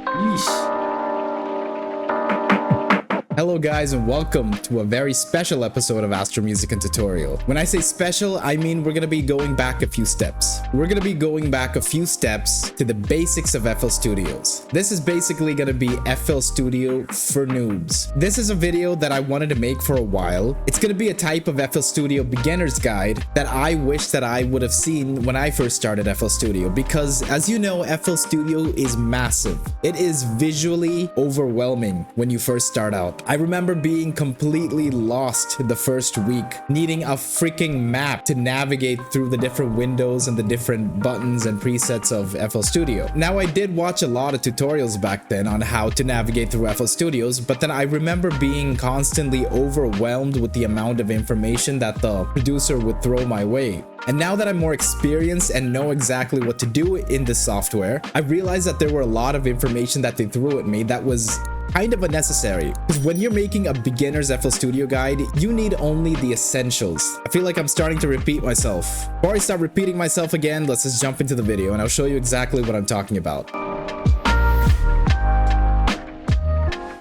Yeesh. Hello guys and welcome to a very special episode of Astro Music and Tutorial. When I say special, I mean we're gonna be going back a few steps. We're gonna be going back a few steps to the basics of FL Studios. This is basically gonna be FL Studio for noobs. This is a video that I wanted to make for a while. It's gonna be a type of FL Studio beginner's guide that I wish that I would have seen when I first started FL Studio, because as you know, FL Studio is massive. It is visually overwhelming when you first start out. I remember being completely lost the first week, needing a freaking map to navigate through the different windows and the different buttons and presets of FL Studio. Now, I did watch a lot of tutorials back then on how to navigate through FL Studios, but then I remember being constantly overwhelmed with the amount of information that the producer would throw my way. And now that I'm more experienced and know exactly what to do in this software, I realized that there were a lot of information that they threw at me that was kind of unnecessary. Because when you're making a beginner's FL Studio guide, you need only the essentials. I feel like I'm starting to repeat myself. Before I start repeating myself again, let's just jump into the video and I'll show you exactly what I'm talking about.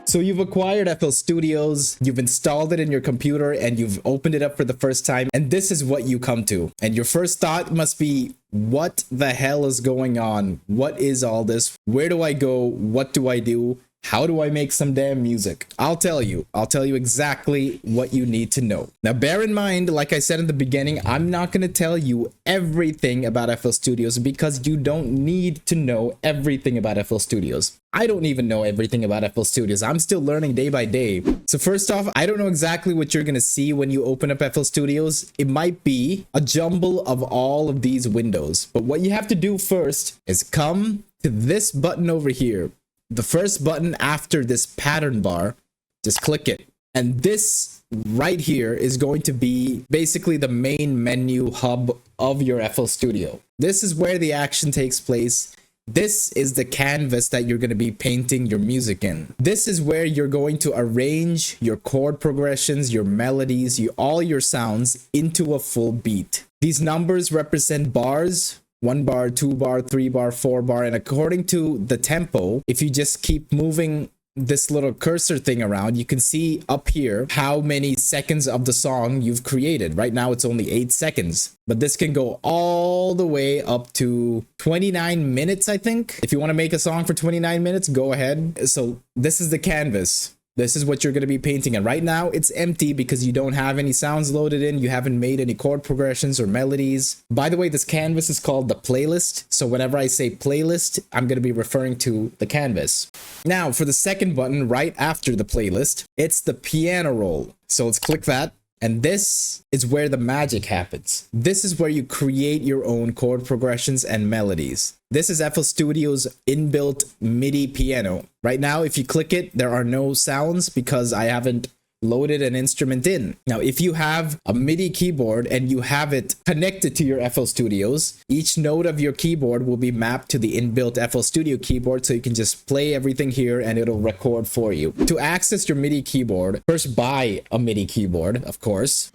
So you've acquired FL Studios, you've installed it in your computer, and you've opened it up for the first time, and this is what you come to. And your first thought must be, what the hell is going on? What is all this? Where do I go? What do I do? How do I make some damn music? I'll tell you exactly what you need to know. Now, bear in mind, like I said in the beginning, I'm not going to tell you everything about FL Studios because you don't need to know everything about FL Studios. I don't even know everything about FL Studios. I'm still learning day by day. So first off, I don't know exactly what you're going to see when you open up FL Studios. It might be a jumble of all of these windows. But what you have to do first is come to this button over here. The first button after this pattern bar, just click it. And this right here is going to be basically the main menu hub of your FL Studio. This is where the action takes place. This is the canvas that you're going to be painting your music in. This is where you're going to arrange your chord progressions, your melodies, all your sounds into a full beat. These numbers represent bars. 1 bar, 2 bar, 3 bar, 4 bar, and according to the tempo, if you just keep moving this little cursor thing around, you can see up here how many seconds of the song you've created. Right now it's only 8 seconds, but this can go all the way up to 29 minutes, I think. If you want to make a song for 29 minutes, go ahead. So this is the canvas. This is what you're going to be painting, and right now it's empty because you don't have any sounds loaded in. You haven't made any chord progressions or melodies. By the way, this canvas is called the playlist. So whenever I say playlist, I'm going to be referring to the canvas. Now for the second button right after the playlist, it's the piano roll. So let's click that. And this is where the magic happens. This is where you create your own chord progressions and melodies. This is FL Studio's inbuilt MIDI piano. Right now, if you click it, there are no sounds because I haven't loaded an instrument in. Now, if you have a MIDI keyboard and you have it connected to your FL Studios, each note of your keyboard will be mapped to the inbuilt FL Studio keyboard, so you can just play everything here and it'll record for you. To access your MIDI keyboard, first buy a MIDI keyboard, of course.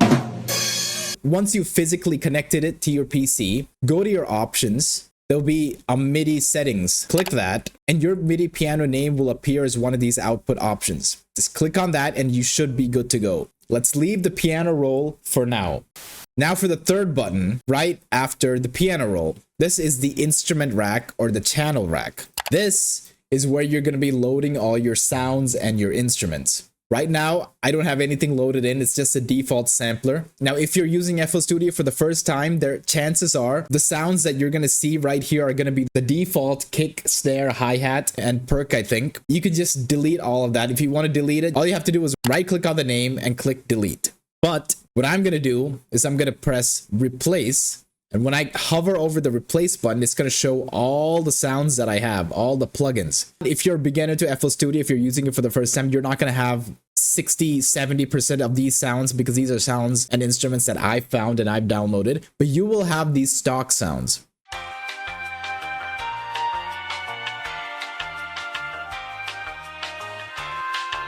Once you've physically connected it to your PC, go to your options. There'll be a MIDI settings. Click that, and your MIDI piano name will appear as one of these output options. Just click on that and you should be good to go. Let's leave the piano roll for now. Now for the third button, right after the piano roll. This is the instrument rack or the channel rack. This is where you're going to be loading all your sounds and your instruments. Right now, I don't have anything loaded in. It's just a default sampler. Now, if you're using FL Studio for the first time, chances are the sounds that you're going to see right here are going to be the default kick, snare, hi-hat, and perk, I think. You can just delete all of that. If you want to delete it, all you have to do is right-click on the name and click delete. But what I'm going to do is I'm going to press replace. And when I hover over the replace button, it's going to show all the sounds that I have, all the plugins. If you're a beginner to FL Studio, if you're using it for the first time, you're not going to have 60-70% of these sounds because these are sounds and instruments that I found and I've downloaded. But you will have these stock sounds.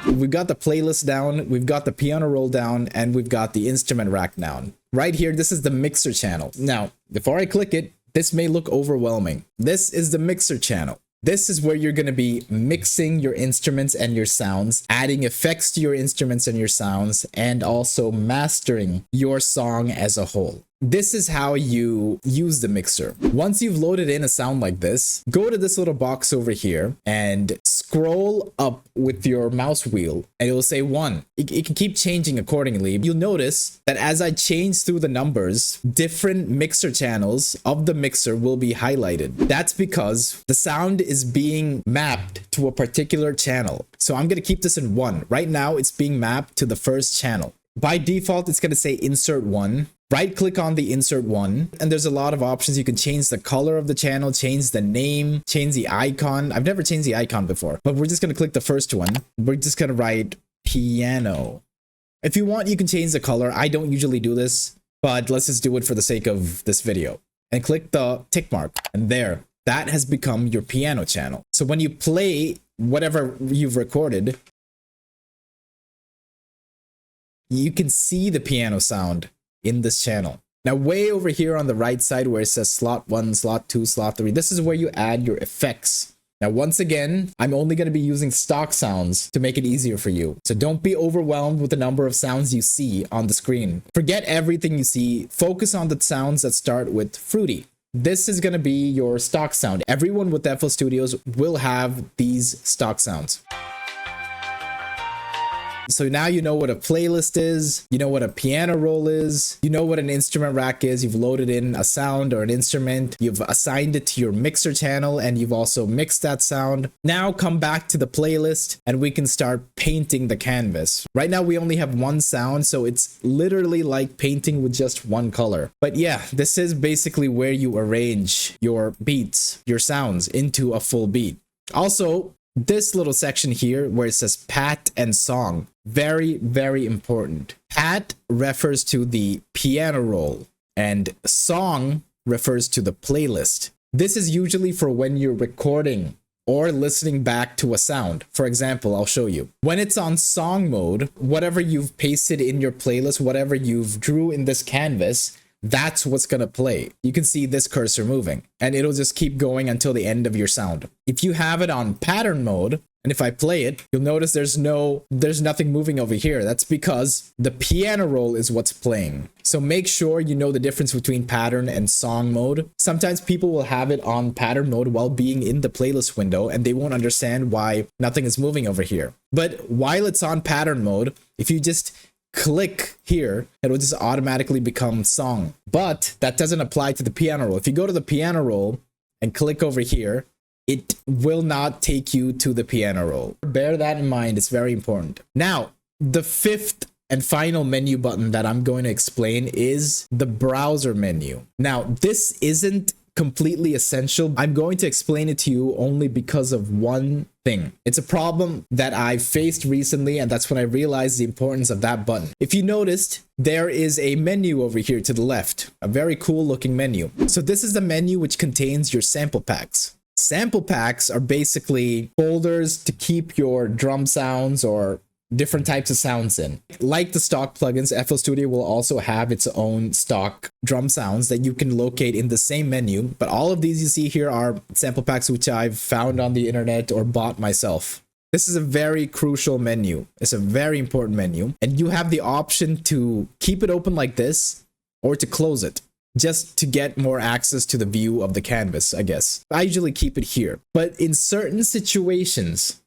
We've got the playlist down, we've got the piano roll down, and we've got the instrument rack down. Right here, this is the mixer channel. Now, before I click it, this may look overwhelming. This is the mixer channel. This is where you're going to be mixing your instruments and your sounds, adding effects to your instruments and your sounds, and also mastering your song as a whole. This is how you use the mixer. Once you've loaded in a sound like this, go to this little box over here and scroll up with your mouse wheel and it will say 1. It can keep changing accordingly. You'll notice that as I change through the numbers, different mixer channels of the mixer will be highlighted. That's because the sound is being mapped to a particular channel. So I'm going to keep this in 1. Right now, it's being mapped to the first channel. By default, it's going to say insert 1. Right click on the insert 1, and there's a lot of options. You can change the color of the channel, change the name, change the icon. I've never changed the icon before, but we're just going to click the first one. We're just going to write piano. If you want, you can change the color. I don't usually do this, but let's just do it for the sake of this video. And click the tick mark, and there, that has become your piano channel. So when you play whatever you've recorded, you can see the piano sound in this channel. Now, way over here on the right side where it says slot 1, slot 2, slot 3, this is where you add your effects. Now, once again, I'm only going to be using stock sounds to make it easier for you. So don't be overwhelmed with the number of sounds you see on the screen. Forget everything you see. Focus on the sounds that start with fruity. This is going to be your stock sound. Everyone with FL Studios will have these stock sounds. So now you know what a playlist is, you know what a piano roll is, you know what an instrument rack is, you've loaded in a sound or an instrument, you've assigned it to your mixer channel, and you've also mixed that sound. Now come back to the playlist and we can start painting the canvas. Right now we only have one sound, so it's literally like painting with just one color. But yeah, this is basically where you arrange your beats, your sounds into a full beat. Also, this little section here where it says pat and song, very, very important. Pat refers to the piano roll and song refers to the playlist. This is usually for when you're recording or listening back to a sound. For example, I'll show you. When it's on song mode, whatever you've pasted in your playlist, whatever you've drew in this canvas, that's what's going to play. You can see this cursor moving and it'll just keep going until the end of your sound. If you have it on pattern mode, and if I play it, you'll notice there's nothing moving over here. That's because the piano roll is what's playing. So make sure you know the difference between pattern and song mode. Sometimes people will have it on pattern mode while being in the playlist window and they won't understand why nothing is moving over here. But while it's on pattern mode, if you just click here, it will just automatically become song. But that doesn't apply to the piano roll. If you go to the piano roll and click over here, it will not take you to the piano roll. Bear that in mind. It's very important. Now, the fifth and final menu button that I'm going to explain is the browser menu. Now, this isn't completely essential. I'm going to explain it to you only because of one thing. It's a problem that I faced recently, and that's when I realized the importance of that button. If you noticed, there is a menu over here to the left, a very cool looking menu. So this is the menu which contains your sample packs. Sample packs are basically folders to keep your drum sounds or different types of sounds in. Like the stock plugins, FL Studio will also have its own stock drum sounds that you can locate in the same menu. But all of these you see here are sample packs which I've found on the internet or bought myself. This is a very crucial menu. It's a very important menu. And you have the option to keep it open like this or to close it, just to get more access to the view of the canvas, I guess. I usually keep it here. But in certain situations,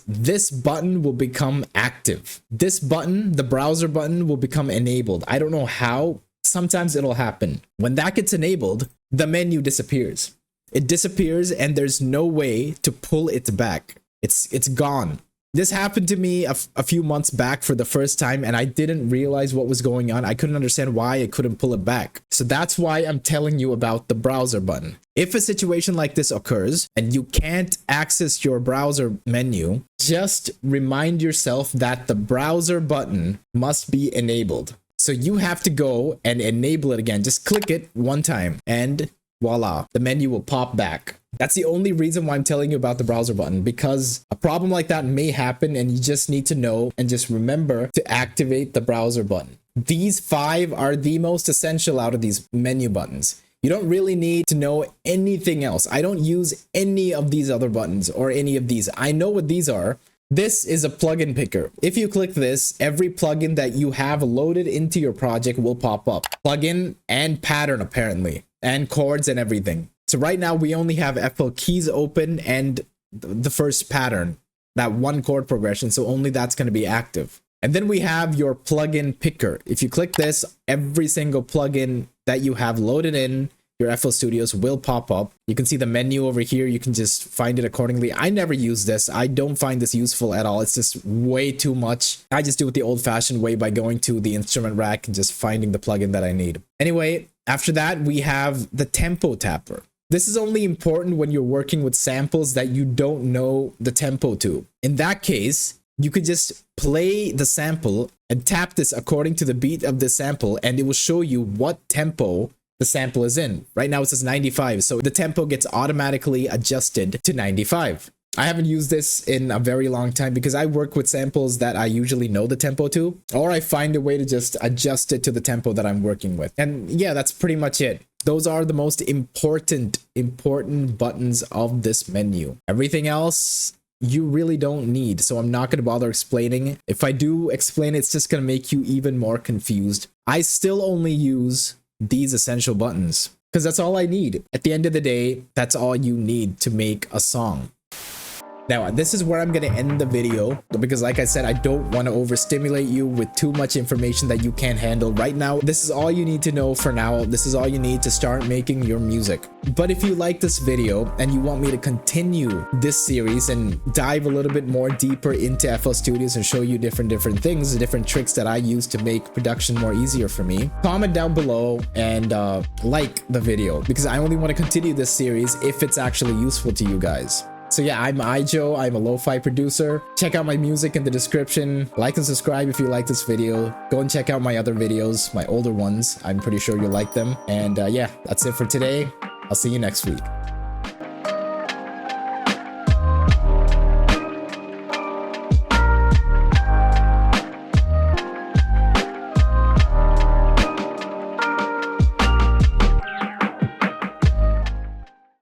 this button will become active. This button, the browser button, will become enabled. I don't know how. Sometimes it'll happen. When that gets enabled, the menu disappears. It disappears and there's no way to pull it back. It's gone. This happened to me a few months back for the first time, and I didn't realize what was going on. I couldn't understand why I couldn't pull it back. So that's why I'm telling you about the browser button. If a situation like this occurs and you can't access your browser menu, just remind yourself that the browser button must be enabled. So you have to go and enable it again. Just click it one time and voila, the menu will pop back. That's the only reason why I'm telling you about the browser button, because a problem like that may happen and you just need to know and just remember to activate the browser button. These 5 are the most essential out of these menu buttons. You don't really need to know anything else. I don't use any of these other buttons or any of these. I know what these are. This is a plugin picker. If you click this, every plugin that you have loaded into your project will pop up. Plugin and pattern apparently, and chords and everything. So right now we only have FL Keys open and the first pattern, that one chord progression. So only that's going to be active. And then we have your plugin picker. If you click this, every single plugin that you have loaded in your FL Studios will pop up. You can see the menu over here. You can just find it accordingly. I never use this. I don't find this useful at all. It's just way too much. I just do it the old-fashioned way by going to the instrument rack and just finding the plugin that I need. Anyway, after that, we have the tempo tapper. This is only important when you're working with samples that you don't know the tempo to. In that case, you could just play the sample and tap this according to the beat of the sample, and it will show you what tempo the sample is in. Right now it says 95, so the tempo gets automatically adjusted to 95. I haven't used this in a very long time because I work with samples that I usually know the tempo to, or I find a way to just adjust it to the tempo that I'm working with. And yeah, that's pretty much it. Those are the most important buttons of this menu. Everything else you really don't need, so I'm not going to bother explaining. If I do explain, it's just going to make you even more confused. I still only use these essential buttons because that's all I need. At the end of the day, that's all you need to make a song. Now, this is where I'm going to end the video because like I said, I don't want to overstimulate you with too much information that you can't handle right now. This is all you need to know for now. This is all you need to start making your music. But if you like this video and you want me to continue this series and dive a little bit more deeper into FL Studios and show you different things, different tricks that I use to make production more easier for me, comment down below and like the video because I only want to continue this series if it's actually useful to you guys. So yeah, I'm Ijo, I'm a lo-fi producer. Check out my music in the description. Like and subscribe if you like this video. Go and check out my other videos, my older ones. I'm pretty sure you'll like them. And yeah, that's it for today. I'll see you next week.